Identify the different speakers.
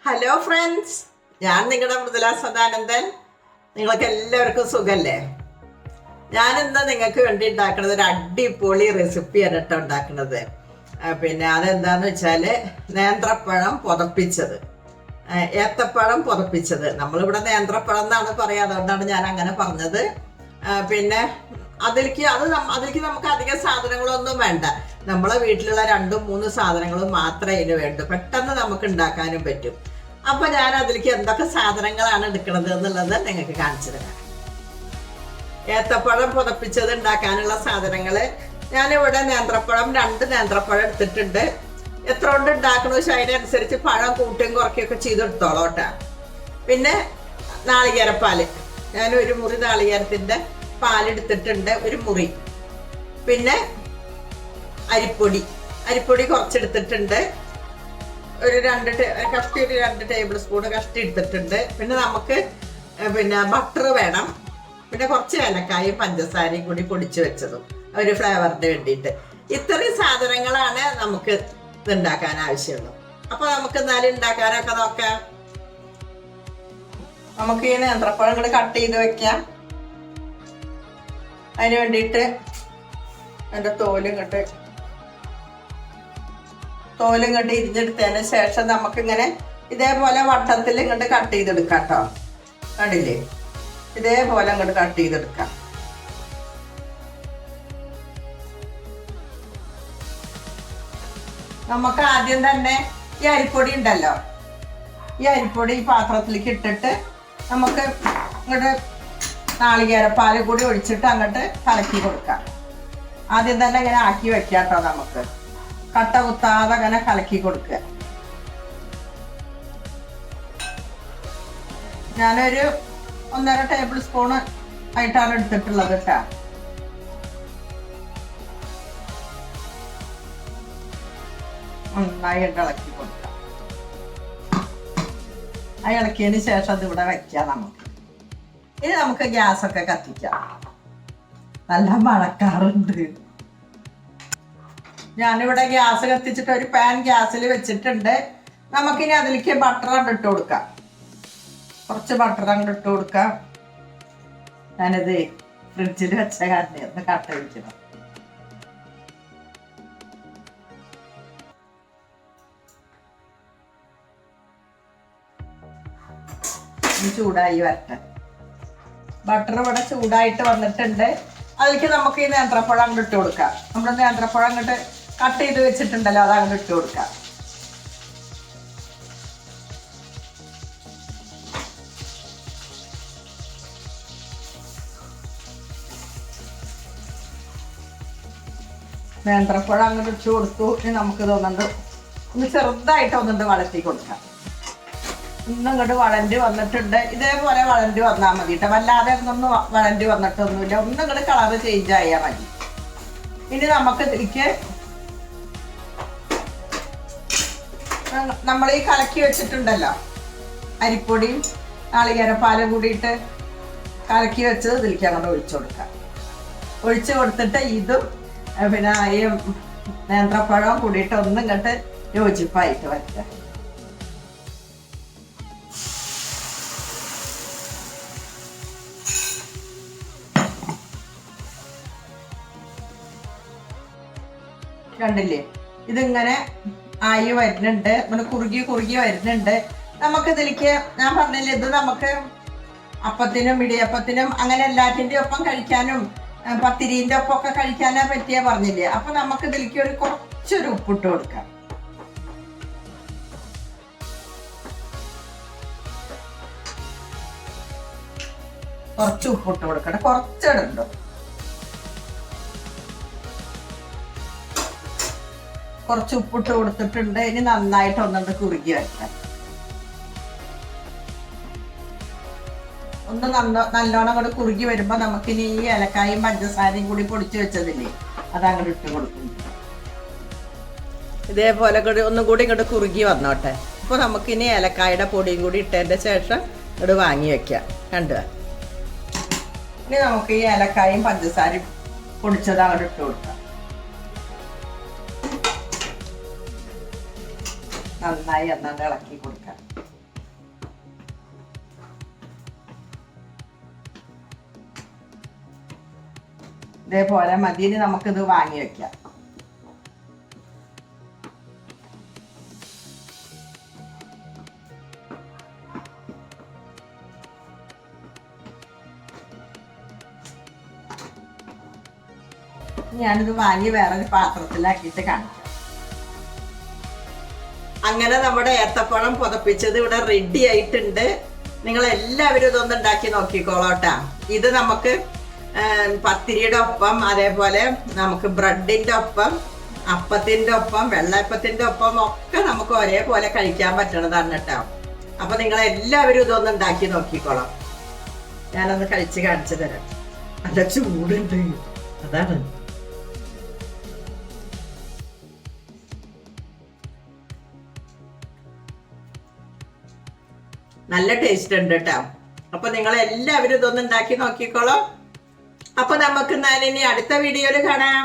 Speaker 1: Hello friends, ഞാൻ നിങ്ങളുടെ മൃദുല സദാനന്ദൻ. നിങ്ങൾക്ക് എല്ലാവർക്കും സുഖല്ലേ? ഞാനിന്ന് നിങ്ങൾക്ക് വേണ്ടി ഉണ്ടാക്കുന്നത് ഒരു അടിപൊളി റെസിപ്പിയാണ് കേട്ടോ ഉണ്ടാക്കുന്നത്. പിന്നെ അതെന്താന്ന് വെച്ചാൽ നേന്ത്രപ്പഴം പുതപ്പിച്ചത്, ഏത്തപ്പഴം പുതപ്പിച്ചത്. നമ്മളിവിടെ നേന്ത്രപ്പഴം എന്നാണ് പറയുക, അതുകൊണ്ടാണ് ഞാൻ അങ്ങനെ പറഞ്ഞത്. പിന്നെ അതിലേക്ക് നമുക്ക് അധികം സാധനങ്ങളൊന്നും വേണ്ട. നമ്മളെ വീട്ടിലുള്ള 2-3 സാധനങ്ങളും മാത്രമേ ഇതിന് വേണ്ടൂ. പെട്ടെന്ന് നമുക്ക് ഉണ്ടാക്കാനും പറ്റും. അപ്പൊ ഞാൻ അതിലേക്ക് എന്തൊക്കെ സാധനങ്ങളാണ് എടുക്കുന്നത് എന്നുള്ളത് നിങ്ങൾക്ക് കാണിച്ചു തരാം. ഏത്തപ്പഴം പുതപ്പിച്ചത് ഉണ്ടാക്കാനുള്ള സാധനങ്ങള് ഞാനിവിടെ നേന്ത്രപ്പഴം 2 നേന്ത്രപ്പഴം എടുത്തിട്ടുണ്ട്. എത്ര കൊണ്ട് ഉണ്ടാക്കണമെന്ന് വെച്ചാൽ അതിനനുസരിച്ച് പഴം കൂട്ടുകയും കുറയ്ക്കുകയൊക്കെ ചെയ്തെടുത്തോളോട്ടാ. പിന്നെ നാളികേരപ്പാല്, ഞാൻ 1 മുറി നാളികേരത്തിന്റെ പാലെടുത്തിട്ടുണ്ട്, 1 മുറി. പിന്നെ അരിപ്പൊടി കുറച്ചെടുത്തിട്ടുണ്ട്, ഒരു 2 ടേബിൾ സ്പൂൺ കഷ്ടി എടുത്തിട്ടുണ്ട്. പിന്നെ നമുക്ക് ബട്ടർ വേണം. പിന്നെ കുറച്ച് ഏലക്കായും പഞ്ചസാരയും കൂടി പൊടിച്ചു വെച്ചതും ഒരു ഫ്ലേവറിന് വേണ്ടിയിട്ട്. ഇത്രയും സാധനങ്ങളാണ് നമുക്ക് ഇത് ഉണ്ടാക്കാൻ ആവശ്യമുള്ളൂ. അപ്പൊ നമുക്ക് എന്നാലും ഉണ്ടാക്കാനൊക്കെ നോക്കാം. നമുക്ക് ഈ നേന്ത്രപ്പഴം കൂടി കട്ട് ചെയ്ത് വെക്കാം. അതിന് വേണ്ടിയിട്ട് അതിൻ്റെ തോലും ഇങ്ങോട്ട് ഇരിഞ്ഞെടുത്തതിന് ശേഷം നമുക്കിങ്ങനെ ഇതേപോലെ വട്ടത്തിൽ ഇങ്ങോട്ട് കട്ട് ചെയ്തെടുക്കാം കേട്ടോ. കണ്ടില്ലേ? ഇതേപോലെ ഇങ്ങോട്ട് കട്ട് ചെയ്തെടുക്കാം. നമുക്ക് ആദ്യം തന്നെ ഈ അരിപ്പൊടി ഉണ്ടല്ലോ, ഈ അരിപ്പൊടി ഈ പാത്രത്തിലേക്ക് ഇട്ടിട്ട് നമുക്ക് ഇങ്ങോട്ട് നാളികേരപ്പാല് കൂടി ഒഴിച്ചിട്ട് അങ്ങോട്ട് കലക്കി കൊടുക്കാം. ആദ്യം തന്നെ ഇങ്ങനെ ആക്കി വെക്കാം കേട്ടോ. നമുക്ക് കട്ട കുത്താതെ അങ്ങനെ കലക്കി കൊടുക്കുക. ഞാനൊരു 1.5 ടേബിൾ സ്പൂണ് ആയിട്ടാണ് എടുത്തിട്ടുള്ളത് കേട്ടോ. നന്നായിട്ട് ഇളക്കി കൊടുക്കാം. ആ ഇളക്കിയതിന് ശേഷം അത് ഇവിടെ വെക്കാം. ഇനി നമുക്ക് ഗ്യാസൊക്കെ കത്തിക്കാം. നല്ല മഴക്കാറുണ്ട്. ഞാനിവിടെ ഗ്യാസ് കത്തിച്ചിട്ട് ഒരു പാൻ ഗ്യാസിൽ വെച്ചിട്ടുണ്ട്. നമുക്കിനി അതിലേക്ക് ബട്ടർ അങ്ങോട്ട് ഇട്ട് കൊടുക്കാം. കുറച്ച് ബട്ടർ അങ്ങോട്ട് ഇട്ട് കൊടുക്കാം. ഞാനിത് ഫ്രിഡ്ജിൽ വെച്ച കാരണം ഒന്ന് കട്ട വയ്ക്കണം. ചൂടായി വരട്ടെ. ബട്ടർ ഇവിടെ ചൂടായിട്ട് വന്നിട്ടുണ്ട്. അതിലേക്ക് നമുക്ക് ഈ നേന്ത്രപ്പഴം അങ്ങോട്ട് ഇട്ട് കൊടുക്കാം. നമ്മൾ നേന്ത്രപ്പഴം അങ്ങോട്ട് കട്ട് ചെയ്ത് വെച്ചിട്ടുണ്ടല്ലോ, അത് അങ്ങോട്ട് ഇട്ട് കൊടുക്കാം. നേന്ത്രപ്പഴം അങ്ങോട്ട് ഇട്ട് കൊടുത്തു. ഇനി നമുക്ക് തോന്നുന്നുണ്ട് ഒന്ന് ചെറുതായിട്ട് ഒന്നുണ്ട് വളർത്തി കൊടുക്കാം. ഇങ്ങോട്ട് വളണ്ടി വന്നിട്ടുണ്ട്. ഇതേപോലെ വളണ്ടി വന്നാൽ മതി കേട്ടോ. വല്ലാതെ ഒന്നും വളണ്ടി വന്നിട്ടൊന്നുമില്ല. ഒന്നിങ്ങോട്ട് കളറ് ചേഞ്ച് ആയാൽ മതി. ഇനി നമുക്ക് ഇതിലേക്ക് നമ്മൾ ഈ കലക്കി വെച്ചിട്ടുണ്ടല്ലോ, അരിപ്പൊടിയും നാളികേരപ്പാലും കൂടിയിട്ട് കലക്കി വെച്ചത് ഇതിലേക്ക് അങ്ങോട്ട് ഒഴിച്ചു കൊടുക്കാം. ഒഴിച്ചു കൊടുത്തിട്ട് ഇതും പിന്നെ ഈ നേന്ത്രപ്പഴവും കൂടിയിട്ട് ഒന്നും ഇങ്ങോട്ട് യോജിപ്പായിട്ട് വയ്ക്കുക. കണ്ടില്ലേ? ഇതിങ്ങനെ ആയി വരുന്നുണ്ട്. ഇങ്ങനെ കുറുകി വരുന്നുണ്ട്. നമുക്ക് ഇതിലേക്ക് ഞാൻ പറഞ്ഞില്ലേ, ഇത് നമുക്ക് അപ്പത്തിനും ഇടിയപ്പത്തിനും അങ്ങനെ എല്ലാറ്റിൻ്റെ ഒപ്പം കഴിക്കാനും പത്തിരീൻ്റെ ഒപ്പം ഒക്കെ കഴിക്കാനേ പറ്റിയ പറഞ്ഞില്ലേ. അപ്പൊ നമുക്ക് ഇതിലേക്ക് കുറച്ചൊരു ഉപ്പിട്ട് കൊടുക്കാം. കുറച്ച് ഉപ്പിട്ട് കൊടുക്കട്ടെ, കുറച്ചിടുണ്ടോ. കുറച്ച് ഉപ്പിട്ട് കൊടുത്തിട്ടുണ്ട്. ഇനി നന്നായിട്ട് ഒന്നുകൊണ്ട് കുറുകി വെക്കാം. ഒന്ന് നല്ലോണം കൂടെ കുറുകി വരുമ്പോ നമുക്കിനി ഈ ഏലക്കായും പഞ്ചസാരയും കൂടി പൊടിച്ചു വെച്ചതില്ലേ, അതങ്ങോട്ട് ഇട്ട് കൊടുക്കും. ഇതേപോലെ ഒന്നും കൂടി ഇങ്ങോട്ട് കുറുകി വന്നോട്ടെ. അപ്പൊ നമുക്കിനി ഏലക്കായുടെ പൊടിയും കൂടി ഇട്ടതിന്റെ ശേഷം ഇങ്ങോട്ട് വാങ്ങി വെക്കാം. കണ്ടു. ഇനി നമുക്ക് ഈ ഏലക്കായും പഞ്ചസാരയും പൊടിച്ചത് അങ്ങോട്ട് ഇട്ട് കൊടുക്കാം. നന്നായി ഒന്നാണ്ട് ഇളക്കി കൊടുക്കാം. ഇതേപോലെ മതിന് നമുക്കിത് വാങ്ങി വെക്കാം. ഞാനിത് വാങ്ങി വേറൊരു പാത്രത്തിലാക്കിയിട്ട് കാണിക്കാം. അങ്ങനെ നമ്മുടെ ഏത്തപ്പഴം പുതപ്പിച്ചത് ഇവിടെ റെഡി ആയിട്ടുണ്ട്. നിങ്ങൾ എല്ലാവരും ഇതൊന്ന് ഉണ്ടാക്കി നോക്കിക്കോളോട്ടാ. ഇത് നമുക്ക് പത്തിരിയുടെ ഒപ്പം, അതേപോലെ നമുക്ക് ബ്രെഡിന്റെ ഒപ്പം, അപ്പത്തിന്റെ ഒപ്പം, വെള്ളയപ്പത്തിന്റെ ഒപ്പം ഒക്കെ നമുക്ക് ഒരേപോലെ കഴിക്കാൻ പറ്റണതാണ് കേട്ടോ. അപ്പൊ നിങ്ങൾ എല്ലാവരും ഇതൊന്ന് ഉണ്ടാക്കി നോക്കിക്കോളാം. ഞാനൊന്ന് കഴിച്ച് കാണിച്ചു തരാം. നല്ല ചൂടുണ്ട്, അതാണ്. നല്ല ടേസ്റ്റ് ഉണ്ട് കേട്ടോ. അപ്പൊ നിങ്ങൾ എല്ലാവരും ഇതൊന്ന് ഉണ്ടാക്കി നോക്കിക്കോളാം. അപ്പൊ നമുക്ക് ഇനി അടുത്ത വീഡിയോയിൽ കാണാം.